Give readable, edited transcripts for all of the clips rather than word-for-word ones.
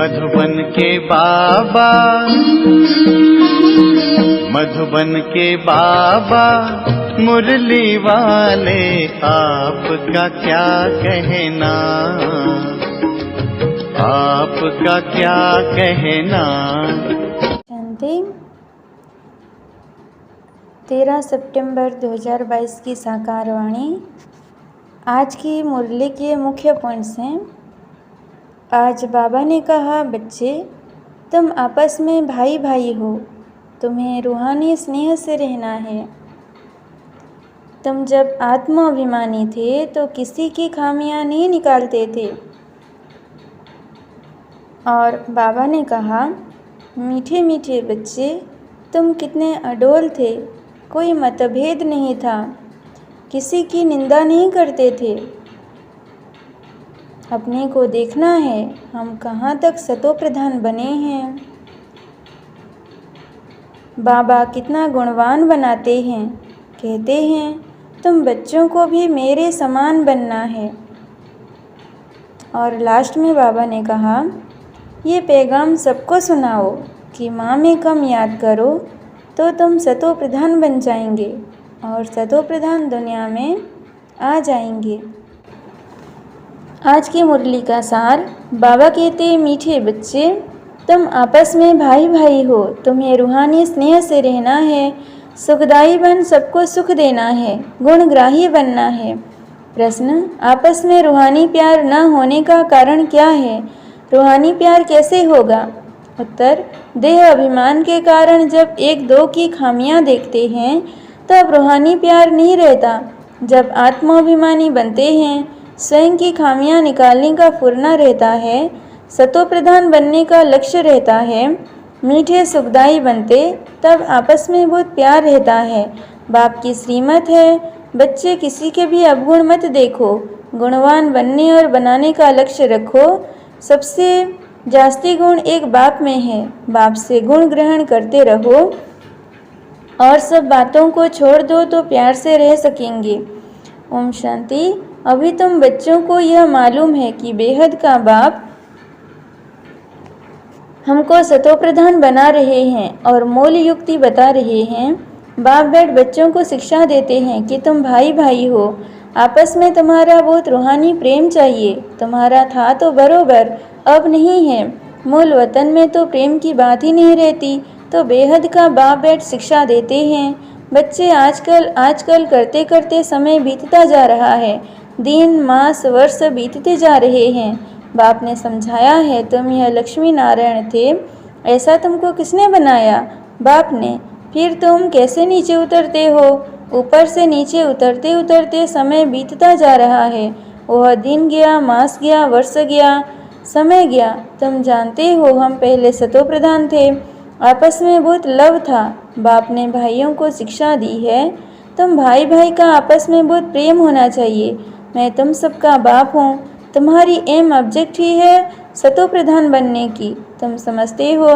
मधुबन के बाबा, मधुबन के बाबा मुरली वाले, आपका क्या कहना, आपका क्या कहना। शांति। 13 सितंबर 2022 की साकार वाणी। आज की मुरली के मुख्य पॉइंट्स हैं। आज बाबा ने कहा, बच्चे तुम आपस में भाई भाई हो, तुम्हें रूहानी स्नेह से रहना है। तुम जब आत्माभिमानी थे तो किसी की खामियां नहीं निकालते थे। और बाबा ने कहा, मीठे मीठे बच्चे तुम कितने अडोल थे, कोई मतभेद नहीं था, किसी की निंदा नहीं करते थे। अपने को देखना है हम कहाँ तक सतोप्रधान बने हैं। बाबा कितना गुणवान बनाते हैं, कहते हैं तुम बच्चों को भी मेरे समान बनना है। और लास्ट में बाबा ने कहा, ये पैगाम सबको सुनाओ कि माँ में कम याद करो तो तुम सतोप्रधान बन जाएंगे और सतोप्रधान दुनिया में आ जाएंगे। आज की मुरली का सार। बाबा कहते, मीठे बच्चे तुम आपस में भाई भाई हो, तुम्हें रूहानी स्नेह से रहना है, सुखदाई बन सबको सुख देना है, गुणग्राही बनना है। प्रश्न, आपस में रूहानी प्यार न होने का कारण क्या है? रूहानी प्यार कैसे होगा? उत्तर, देह अभिमान के कारण जब एक दो की खामियां देखते हैं तब रूहानी प्यार नहीं रहता। जब आत्माभिमानी बनते हैं, स्वयं की खामियां निकालने का फुरना रहता है, सतोप्रधान बनने का लक्ष्य रहता है, मीठे सुखदाई बनते, तब आपस में बहुत प्यार रहता है। बाप की श्रीमत है, बच्चे किसी के भी अवगुण मत देखो, गुणवान बनने और बनाने का लक्ष्य रखो। सबसे जास्ती गुण एक बाप में है, बाप से गुण ग्रहण करते रहो और सब बातों को छोड़ दो तो प्यार से रह सकेंगे। ओम शांति। अभी तुम बच्चों को यह मालूम है कि बेहद का बाप हमको सतोप्रधान बना रहे हैं और मूल युक्ति बता रहे हैं। बाप बैठ बच्चों को शिक्षा देते हैं कि तुम भाई भाई हो, आपस में तुम्हारा बहुत रूहानी प्रेम चाहिए। तुम्हारा था तो बरोबर, अब नहीं है। मूल वतन में तो प्रेम की बात ही नहीं रहती, तो बेहद का बाप बैठ शिक्षा देते हैं। बच्चे आजकल करते करते समय बीतता जा रहा है, दिन मास वर्ष बीतते जा रहे हैं। बाप ने समझाया है, तुम यह लक्ष्मी नारायण थे, ऐसा तुमको किसने बनाया? बाप ने। फिर तुम कैसे नीचे उतरते हो? ऊपर से नीचे उतरते उतरते समय बीतता जा रहा है। वह दिन गया, मास गया, वर्ष गया, समय गया। तुम जानते हो हम पहले सतोप्रधान थे, आपस में बहुत लव था। बाप ने भाइयों को शिक्षा दी है, तुम भाई भाई का आपस में बहुत प्रेम होना चाहिए। मैं तुम सबका बाप हूँ, तुम्हारी एम ऑब्जेक्ट ही है सतोप्रधान बनने की। तुम समझते हो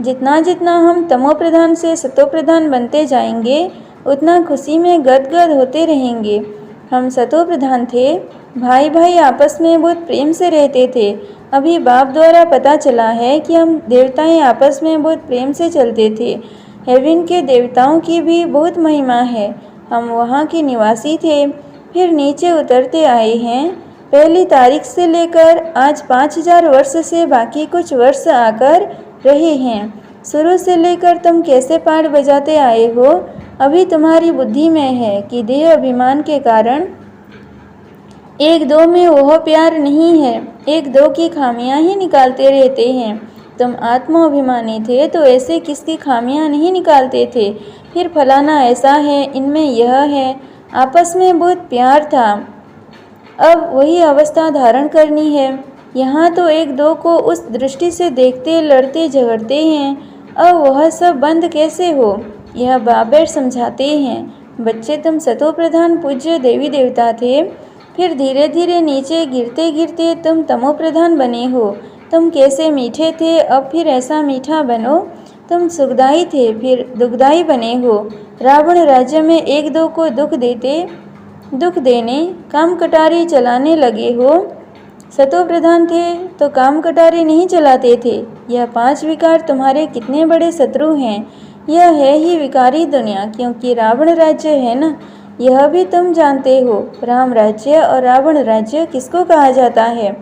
जितना जितना हम तमोप्रधान से सतोप्रधान बनते जाएंगे उतना खुशी में गदगद होते रहेंगे। हम सतोप्रधान थे, भाई भाई आपस में बहुत प्रेम से रहते थे। अभी बाप द्वारा पता चला है कि हम देवताएं आपस में बहुत प्रेम से चलते थे। हेवन के देवताओं की भी बहुत महिमा है, हम वहाँ के निवासी थे, फिर नीचे उतरते आए हैं। पहली तारीख से लेकर आज 5000 वर्ष से बाकी कुछ वर्ष आकर रहे हैं। शुरू से लेकर तुम कैसे पाठ बजाते आए हो, अभी तुम्हारी बुद्धि में है कि देह अभिमान के कारण एक दो में वह प्यार नहीं है, एक दो की खामियां ही निकालते रहते हैं। तुम आत्माभिमानी थे तो ऐसे किसकी खामियां नहीं निकालते थे। फिर फलाना ऐसा है, इनमें यह है, आपस में बहुत प्यार था। अब वही अवस्था धारण करनी है। यहाँ तो एक दो को उस दृष्टि से देखते, लड़ते झगड़ते हैं। अब वह सब बंद कैसे हो, यह बाबेर समझाते हैं। बच्चे तुम सतोप्रधान पूज्य देवी देवता थे, फिर धीरे धीरे नीचे गिरते गिरते तुम तमोप्रधान बने हो। तुम कैसे मीठे थे, अब फिर ऐसा मीठा बनो। तुम सुखदाई थे, फिर दुखदाई बने हो। रावण राज्य में एक दो को दुख देने काम कटारी चलाने लगे हो। सतो प्रधान थे तो काम कटारे नहीं चलाते थे। यह 5 विकार तुम्हारे कितने बड़े शत्रु हैं। यह है ही विकारी दुनिया, क्योंकि रावण राज्य है ना, यह भी तुम जानते हो। राम राज्य और रावण राज्य किसको कहा जाता है?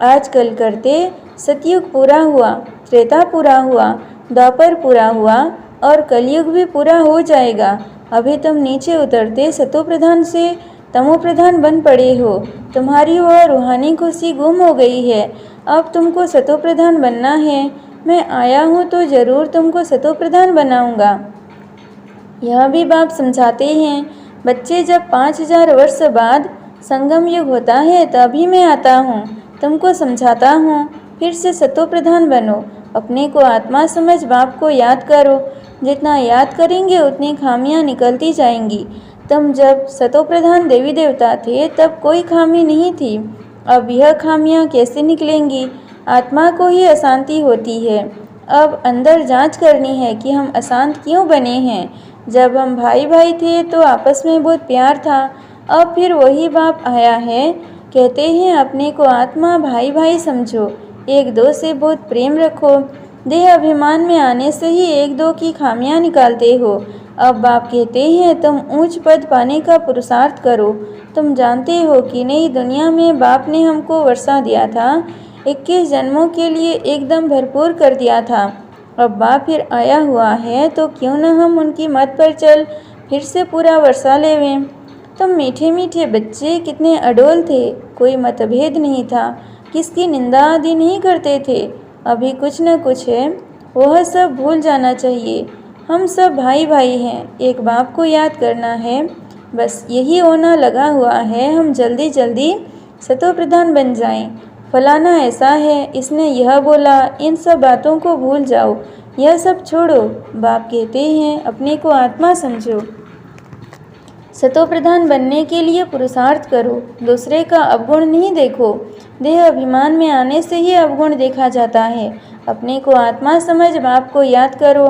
आजकल करते सतयुग पूरा हुआ, त्रेता पूरा हुआ, द्वापर पूरा हुआ और कलयुग भी पूरा हो जाएगा। अभी तुम नीचे उतरते सतो प्रधान से तमो प्रधान बन पड़े हो। तुम्हारी वह रूहानी खुशी गुम हो गई है। अब तुमको सतो प्रधान बनना है। मैं आया हूँ तो जरूर तुमको सतो प्रधान बनाऊंगा। यह भी बाप समझाते हैं। बच्चे, जब 5000 वर्ष बाद संगम युग होता है तभी मैं आता हूँ, तुमको समझाता हूँ। फिर से सतो प्रधान बनो, अपने को आत्मा समझ बाप को याद करो। जितना याद करेंगे उतनी खामियाँ निकलती जाएंगी। तुम जब सतो प्रधान देवी देवता थे तब कोई खामी नहीं थी। अब यह खामियाँ कैसे निकलेंगी? आत्मा को ही अशांति होती है। अब अंदर जांच करनी है कि हम अशांत क्यों बने हैं। जब हम भाई भाई थे तो आपस में बहुत प्यार था। अब फिर वही बाप आया है, कहते हैं अपने को आत्मा भाई भाई समझो, एक दो से बहुत प्रेम रखो। देह अभिमान में आने से ही एक दो की खामियां निकालते हो। अब बाप कहते हैं तुम ऊंच पद पाने का पुरुषार्थ करो। तुम जानते हो कि नई दुनिया में बाप ने हमको वर्षा दिया था, 21 जन्मों के लिए एकदम भरपूर कर दिया था। अब बाप फिर आया हुआ है तो क्यों न हम उनकी मत पर चल फिर से पूरा वर्षा लेवें। तुम मीठे मीठे बच्चे कितने अडोल थे, कोई मतभेद नहीं था, किसकी निंदा आदि नहीं करते थे। अभी कुछ न कुछ है, वह सब भूल जाना चाहिए। हम सब भाई भाई हैं, एक बाप को याद करना है, बस यही होना लगा हुआ है। हम जल्दी जल्दी सतो प्रधान बन जाएं। फलाना ऐसा है, इसने यह बोला, इन सब बातों को भूल जाओ, यह सब छोड़ो। बाप कहते हैं अपने को आत्मा समझो, सतो प्रधान बनने के लिए पुरुषार्थ करो, दूसरे का अवगुण नहीं देखो। देह अभिमान में आने से ही अवगुण देखा जाता है। अपने को आत्मा समझ बाप को याद करो।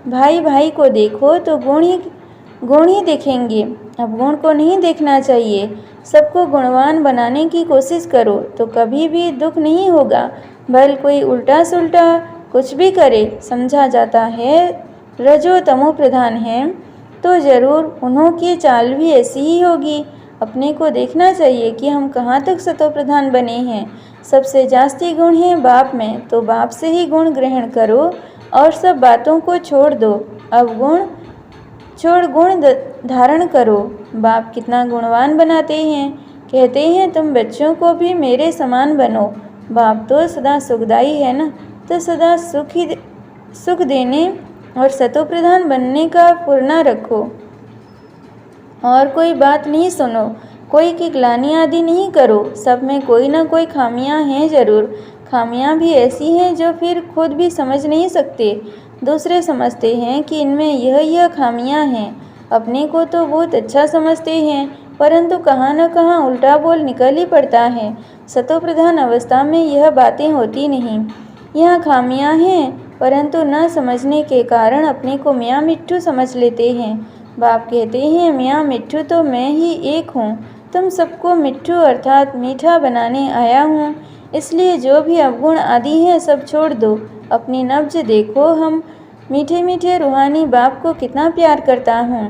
भाई भाई को देखो तो गुण ही देखेंगे, अवगुण को नहीं देखना चाहिए। सबको गुणवान बनाने की कोशिश करो तो कभी भी दुख नहीं होगा। भले कोई उल्टा सुल्टा कुछ भी करे, समझा जाता है रजो तमो प्रधान है तो जरूर उन्हों की चाल भी ऐसी ही होगी। अपने को देखना चाहिए कि हम कहाँ तक सतो प्रधान बने हैं। सबसे जास्ती गुण है बाप में, तो बाप से ही गुण ग्रहण करो और सब बातों को छोड़ दो। अब गुण छोड़ गुण धारण करो। बाप कितना गुणवान बनाते हैं। कहते हैं तुम बच्चों को भी मेरे समान बनो। बाप तो सदा सुखदाई है ना, तो सदा सुख देने और सतो प्रधान बनने का फुरना रखो और कोई बात नहीं सुनो, कोई की ग्लानि आदि नहीं करो। सब में कोई ना कोई खामियां हैं जरूर। खामियां भी ऐसी हैं जो फिर खुद भी समझ नहीं सकते, दूसरे समझते हैं कि इनमें यह खामियां हैं। अपने को तो बहुत अच्छा समझते हैं, परंतु कहाँ न कहाँ उल्टा बोल निकल ही पड़ता है। सतो प्रधान अवस्था में यह बातें होती नहीं। यहाँ खामियां हैं परंतु न समझने के कारण अपने को मियाँ मिट्ठू समझ लेते हैं। बाप कहते हैं मियाँ मिट्ठू तो मैं ही एक हूँ, तुम सबको मिट्ठू अर्थात मीठा बनाने आया हूँ। इसलिए जो भी अवगुण आदि हैं सब छोड़ दो। अपनी नब्ज देखो, हम मीठे मीठे रूहानी बाप को कितना प्यार करता हूँ,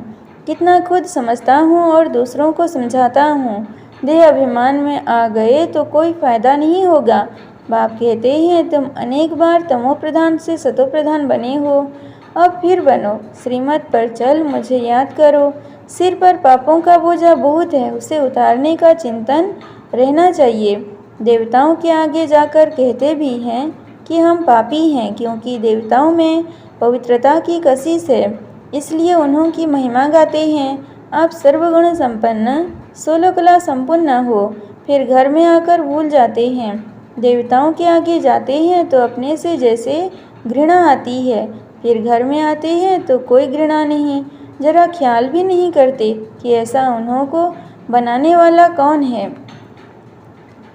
कितना खुद समझता हूँ और दूसरों को समझाता हूँ। देह अभिमान में आ गए तो कोई फायदा नहीं होगा। बाप कहते हैं तुम अनेक बार तमो प्रधान से सतो प्रधान बने हो, अब फिर बनो। श्रीमत पर चल, मुझे याद करो। सिर पर पापों का बोझा बहुत है, उसे उतारने का चिंतन रहना चाहिए। देवताओं के आगे जाकर कहते भी हैं कि हम पापी हैं, क्योंकि देवताओं में पवित्रता की कशिश है, इसलिए उन्हों की महिमा गाते हैं। आप सर्वगुण संपन्न 16 कला संपन्न हो, फिर घर में आकर भूल जाते हैं। देवताओं के आगे जाते हैं तो अपने से जैसे घृणा आती है, फिर घर में आते हैं तो कोई घृणा नहीं, जरा ख्याल भी नहीं करते कि ऐसा उन्हों को बनाने वाला कौन है।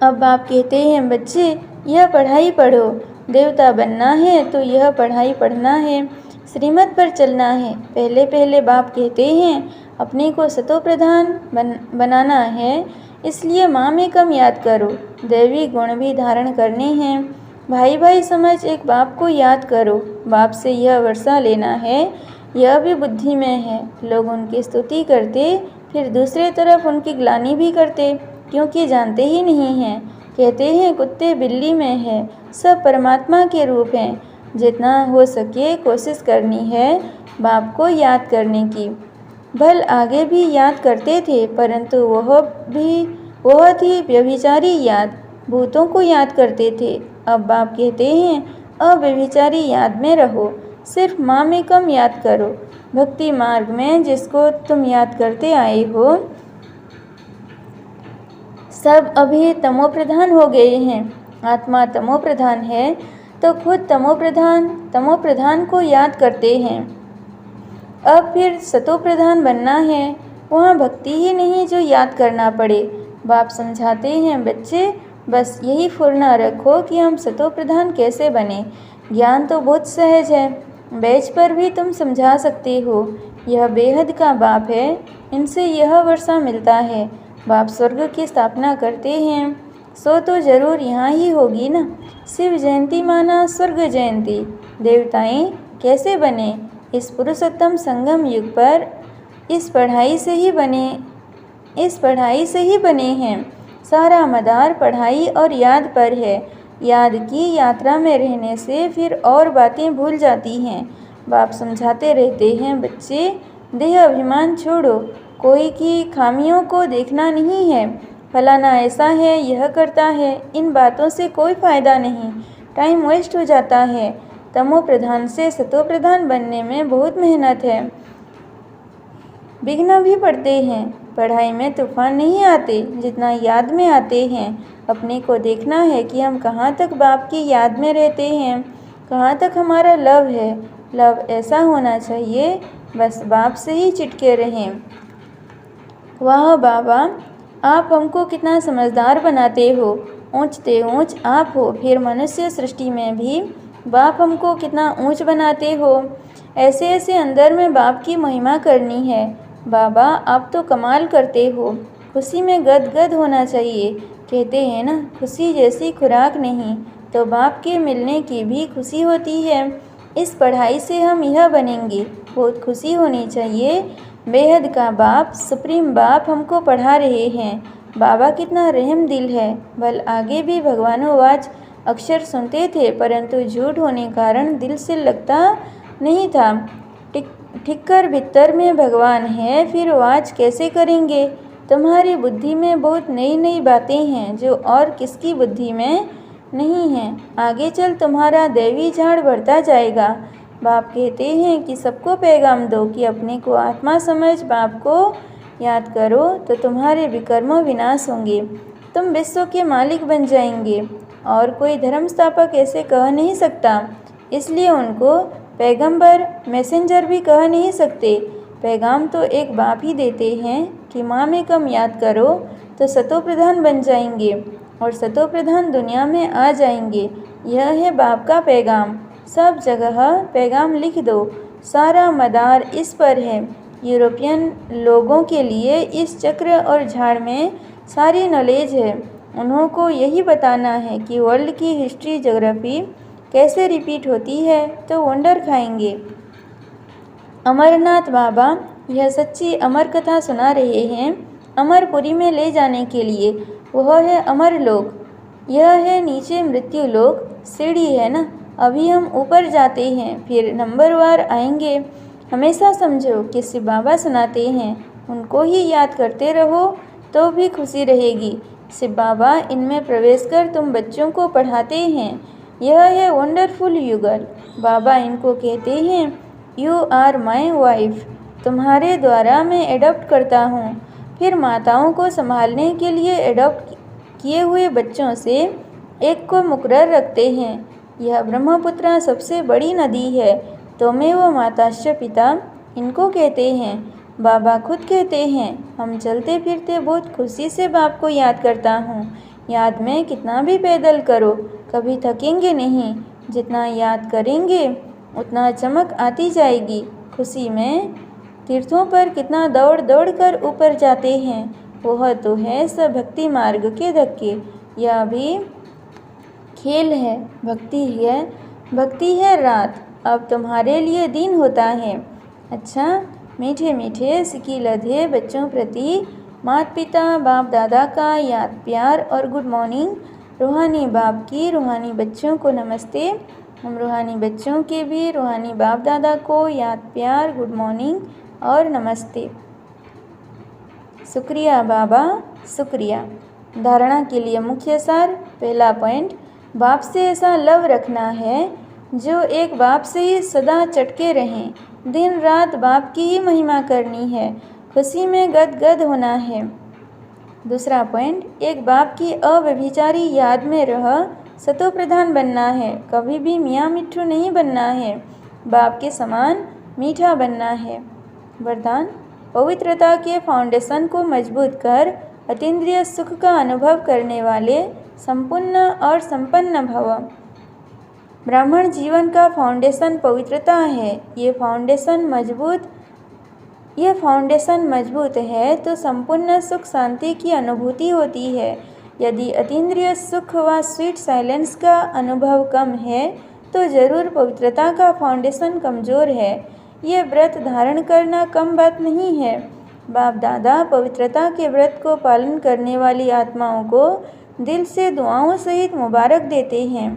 अब आप कहते हैं बच्चे यह पढ़ाई पढ़ो, देवता बनना है तो यह पढ़ाई पढ़ना है, श्रीमत पर चलना है। पहले पहले बाप कहते हैं अपने को सतो प्रधान बनाना है, इसलिए माँ में कम याद करो। दैवी गुण भी धारण करने हैं। भाई भाई समझ एक बाप को याद करो। बाप से यह वर्षा लेना है, यह भी बुद्धि में है। लोग उनकी स्तुति करते, फिर दूसरे तरफ उनकी ग्लानि भी करते, क्योंकि जानते ही नहीं हैं। कहते हैं कुत्ते बिल्ली में है, सब परमात्मा के रूप हैं। जितना हो सके कोशिश करनी है बाप को याद करने की। भल आगे भी याद करते थे, परंतु वह थी व्यभिचारी याद, भूतों को याद करते थे। अब बाप कहते हैं अव्यभिचारी याद में रहो, सिर्फ माँ में कम याद करो। भक्ति मार्ग में जिसको तुम याद करते आए हो, सब अभी तमोप्रधान हो गए हैं। आत्मा तमोप्रधान है तो खुद तमोप्रधान को याद करते हैं। अब फिर सतोप्रधान बनना है, वहाँ भक्ति ही नहीं जो याद करना पड़े। बाप समझाते हैं बच्चे बस यही फुर्ना रखो कि हम सतोप्रधान कैसे बने। ज्ञान तो बहुत सहज है, बैच पर भी तुम समझा सकते हो। यह बेहद का बाप है, इनसे यह वर्षा मिलता है। बाप स्वर्ग की स्थापना करते हैं, सो तो जरूर यहाँ ही होगी ना। शिव जयंती माना स्वर्ग जयंती। देवताएं कैसे बने? इस पुरुषोत्तम संगम युग पर इस पढ़ाई से ही बने हैं। सारा मदार पढ़ाई और याद पर है। याद की यात्रा में रहने से फिर और बातें भूल जाती हैं। बाप समझाते रहते हैं बच्चे देह अभिमान छोड़ो, कोई की खामियों को देखना नहीं है। फलाना ऐसा है, यह करता है, इन बातों से कोई फ़ायदा नहीं, टाइम वेस्ट हो जाता है। तमो प्रधान से सतो प्रधान बनने में बहुत मेहनत है, विघ्न भी पड़ते हैं। पढ़ाई में तूफान नहीं आते जितना याद में आते हैं। अपने को देखना है कि हम कहाँ तक बाप की याद में रहते हैं, कहाँ तक हमारा लव है। लव ऐसा होना चाहिए बस बाप से ही चिटके रहें। वाह बाबा, आप हमको कितना समझदार बनाते हो। ऊंचते ऊंच आप हो, फिर मनुष्य सृष्टि में भी बाप हमको कितना ऊंच बनाते हो। ऐसे ऐसे अंदर में बाप की महिमा करनी है। बाबा आप तो कमाल करते हो, खुशी में गदगद होना चाहिए। कहते हैं ना खुशी जैसी खुराक नहीं, तो बाप के मिलने की भी खुशी होती है। इस पढ़ाई से हम यह बनेंगे, बहुत खुशी होनी चाहिए। बेहद का बाप, सुप्रीम बाप हमको पढ़ा रहे हैं। बाबा कितना रहम दिल है। बल आगे भी भगवानोवाच अक्षर सुनते थे, परंतु झूठ होने कारण दिल से लगता नहीं था। ठिक्कर भीतर में भगवान है, फिर वाच कैसे करेंगे। तुम्हारी बुद्धि में बहुत नई नई बातें हैं जो और किसकी बुद्धि में नहीं है। आगे चल तुम्हारा दैवी झाड़ बढ़ता जाएगा। बाप कहते हैं कि सबको पैगाम दो कि अपने को आत्मा समझ बाप को याद करो तो तुम्हारे विकर्म विनाश होंगे, तुम विश्व के मालिक बन जाएंगे। और कोई धर्म स्थापक ऐसे कह नहीं सकता, इसलिए उनको पैगंबर मैसेंजर भी कह नहीं सकते। पैगाम तो एक बाप ही देते हैं कि माँ में कम याद करो तो सतो प्रधान बन जाएंगे और सतो प्रधान दुनिया में आ जाएंगे। यह है बाप का पैगाम। सब जगह पैगाम लिख दो, सारा मदार इस पर है। यूरोपियन लोगों के लिए इस चक्र और झाड़ में सारी नॉलेज है। उन्हों को यही बताना है कि वर्ल्ड की हिस्ट्री ज्योग्राफी कैसे रिपीट होती है, तो वंडर खाएंगे। अमरनाथ बाबा यह सच्ची अमर कथा सुना रहे हैं अमरपुरी में ले जाने के लिए। वह है अमर लोक, यह है नीचे मृत्यु लोक। सीढ़ी है ना, अभी हम ऊपर जाते हैं, फिर नंबरवार आएंगे। हमेशा समझो कि शिव बाबा सुनाते हैं, उनको ही याद करते रहो तो भी खुशी रहेगी। शिव बाबा इनमें प्रवेश कर तुम बच्चों को पढ़ाते हैं। यह है वंडरफुल युगल। बाबा इनको कहते हैं यू आर माई वाइफ, तुम्हारे द्वारा मैं एडॉप्ट करता हूँ। फिर माताओं को संभालने के लिए एडॉप्ट किए हुए बच्चों से एक को मुकर्रर रखते हैं। यह ब्रह्मपुत्रा सबसे बड़ी नदी है, तो मैं वो माताश्च पिता इनको कहते हैं। बाबा खुद कहते हैं हम चलते फिरते बहुत खुशी से बाप को याद करता हूँ। याद में कितना भी पैदल करो कभी थकेंगे नहीं, जितना याद करेंगे उतना चमक आती जाएगी। खुशी में तीर्थों पर कितना दौड़ दौड़ कर ऊपर जाते हैं, वह तो है सब भक्ति मार्ग के धक्के। यह भी खेल है, भक्ति है रात, अब तुम्हारे लिए दिन होता है। अच्छा, मीठे मीठे सिकी लधे बच्चों प्रति माता पिता बाप दादा का याद प्यार और गुड मॉर्निंग। रूहानी बाप की रूहानी बच्चों को नमस्ते। हम रूहानी बच्चों के भी रूहानी बाप दादा को याद प्यार गुड मॉर्निंग और नमस्ते। शुक्रिया बाबा, शुक्रिया। धारणा के लिए मुख्य सार। पहला पॉइंट, बाप से ऐसा लव रखना है जो एक बाप से ही सदा चटके रहें। दिन रात बाप की ही महिमा करनी है, खुशी में गदगद होना है। दूसरा पॉइंट, एक बाप की अव्यभिचारी याद में रह सतो प्रधान बनना है, कभी भी मियाँ मिट्ठू नहीं बनना है, बाप के समान मीठा बनना है। वरदान, पवित्रता के फाउंडेशन को मजबूत कर अतीन्द्रिय सुख का अनुभव करने वाले संपूर्ण और संपन्न भव। ब्राह्मण जीवन का फाउंडेशन पवित्रता है। ये फाउंडेशन मजबूत है तो संपूर्ण सुख शांति की अनुभूति होती है। यदि अतीन्द्रिय सुख व स्वीट साइलेंस का अनुभव कम है तो जरूर पवित्रता का फाउंडेशन कमज़ोर है। ये व्रत धारण करना कम बात नहीं है। बाप दादा पवित्रता के व्रत को पालन करने वाली आत्माओं को दिल से दुआओं सहित मुबारक देते हैं।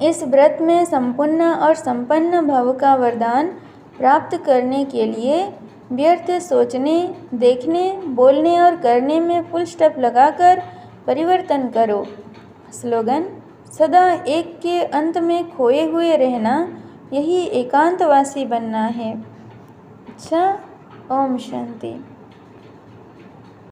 इस व्रत में संपूर्ण और संपन्न भव का वरदान प्राप्त करने के लिए व्यर्थ सोचने, देखने, बोलने और करने में फुल स्टॉप लगाकर परिवर्तन करो। स्लोगन, सदा एक के अंत में खोए हुए रहना, यही एकांतवासी बनना है। अच्छा, ओम शांति।